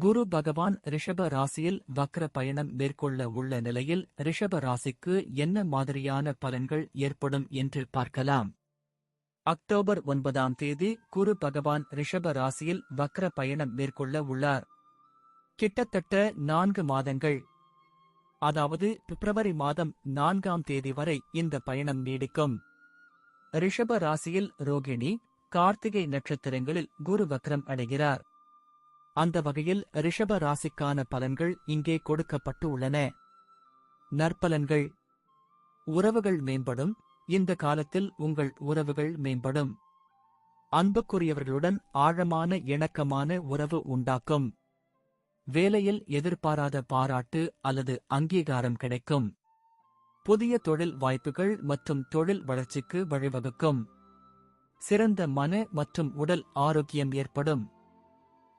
குரு பகவான் ரிஷப ராசியில் வக்ர பயணம் மேற்கொள்ள உள்ள நிலையில் ரிஷப ராசிக்கு என்ன மாதிரியான பலன்கள் ஏற்படும் என்று பார்க்கலாம். அக்டோபர் 9ஆம் தேதி குரு பகவான் ரிஷப ராசியில் வக்ர பயணம் மேற்கொள்ள உள்ளார். கிட்டத்தட்ட 4 மாதங்கள், அதாவது பிப்ரவரி மாதம் 4ஆம் தேதி வரை இந்த பயணம் நீடிக்கும். ரிஷப ராசியில் ரோகிணி, கார்த்திகை நட்சத்திரங்களில் குரு வக்ரம் அடைகிறார். அந்த வகையில் ரிஷப ராசிக்கான பலன்கள் இங்கே கொடுக்கப்பட்டு உள்ளன. நற்பலன்கள். உறவுகள் மேம்படும். இந்த காலத்தில் உங்கள் உறவுகள் மேம்படும். அன்புக்குரியவர்களுடன் ஆழமான இணக்கமான உறவு உண்டாக்கும். வேலையில் எதிர்பாராத பாராட்டு அல்லது அங்கீகாரம் கிடைக்கும். புதிய தொழில் வாய்ப்புகள் மற்றும் தொழில் வளர்ச்சிக்கு வழிவகுக்கும். சிறந்த மன மற்றும் உடல் ஆரோக்கியம் ஏற்படும்.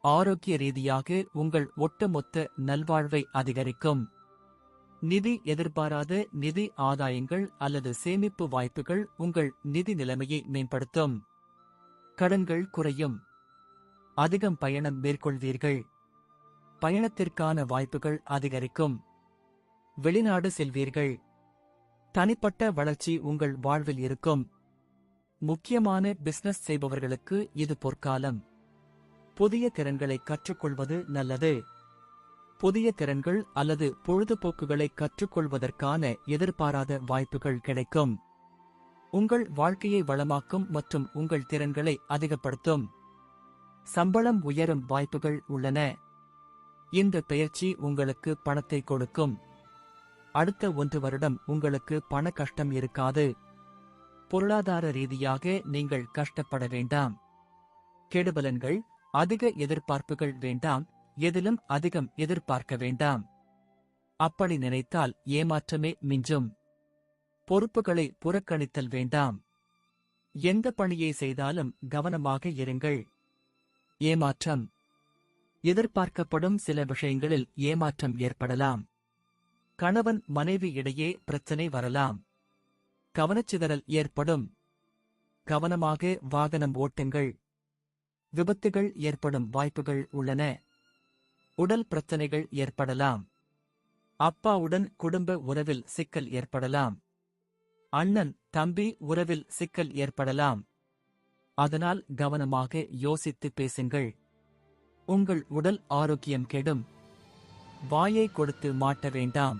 ஆரோக்கிய ரீதியாக உங்கள் ஒட்டுமொத்த நல்வாழ்வை அதிகரிக்கும். நிதி எதிர்பாராத நிதி ஆதாயங்கள் அல்லது சேமிப்பு வாய்ப்புகள் உங்கள் நிதி நிலைமையை மேம்படுத்தும். கடன்கள் குறையும். அதிகம் பயணம் மேற்கொள்வீர்கள். பயணத்திற்கான வாய்ப்புகள் அதிகரிக்கும். வெளிநாடு செல்வீர்கள். தனிப்பட்ட வளர்ச்சி உங்கள் வாழ்வில் இருக்கும். முக்கியமான பிசினஸ் செய்பவர்களுக்கு இது பொற்காலம். புதிய திறன்களை கற்றுக்கொள்வது நல்லது. புதிய திறன்கள் அல்லது பொழுதுபோக்குகளை கற்றுக்கொள்வதற்கான எதிர்பாராத வாய்ப்புகள் கிடைக்கும். உங்கள் வாழ்க்கையை வளமாக்கும் மற்றும் உங்கள் திறன்களை அதிகப்படுத்தும். சம்பளம் உயரும் வாய்ப்புகள் உள்ளன. இந்த பெயர்ச்சி உங்களுக்கு பணத்தை கொடுக்கும். அடுத்த 1 வருடம் உங்களுக்கு பண கஷ்டம் இருக்காது. பொருளாதார ரீதியாக நீங்கள் கஷ்டப்பட வேண்டாம். கெடுபலன்கள். அதிக எதிர்பார்ப்புகள் வேண்டாம். எதிலும் அதிகம் எதிர்பார்க்க வேண்டாம். அப்படி நினைத்தால் ஏமாற்றமே மிஞ்சும். பொறுப்புகளை புறக்கணித்தல் வேண்டாம். எந்த பணியை செய்தாலும் கவனமாக இருங்கள். ஏமாற்றம். எதிர்பார்க்கப்படும் சில விஷயங்களில் ஏமாற்றம் ஏற்படலாம். கணவன் மனைவி இடையே பிரச்சனை வரலாம். கவனச்சிதறல் ஏற்படும். கவனமாக வாகனம் ஓட்டுங்கள். விபத்துகள் ஏற்படும் வாய்ப்புகள் உள்ளன. உடல் பிரச்சனைகள் ஏற்படலாம். அப்பாவுடன் குடும்ப உறவில் சிக்கல் ஏற்படலாம். அண்ணன் தம்பி உறவில் சிக்கல் ஏற்படலாம். அதனால் கவனமாக யோசித்து பேசுங்கள். உங்கள் உடல் ஆரோக்கியம் கெடும். வாயை கொடுத்து மாட்ட வேண்டாம்.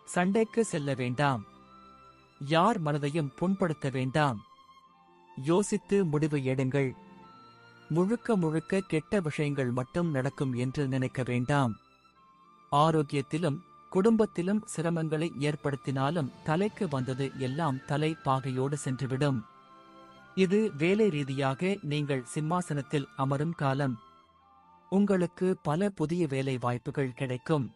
சண்டைக்கு செல்ல வேண்டாம். யார் மனதையும் புண்படுத்த வேண்டாம். யோசித்து முடிவு எடுங்கள். முழுக்க முழுக்க கெட்ட விஷயங்கள் மட்டும் நடக்கும் என்று நினைக்க வேண்டாம். ஆரோக்கியத்திலும் குடும்பத்திலும் சிரமங்களை ஏற்படுத்தினாலும் தலைக்கு வந்தது எல்லாம் தலை பாகையோடு சென்றுவிடும். இது வேலை ரீதியாக நீங்கள் சிம்மாசனத்தில் அமரும் காலம். உங்களுக்கு பல புதிய வேலை வாய்ப்புகள் கிடைக்கும்.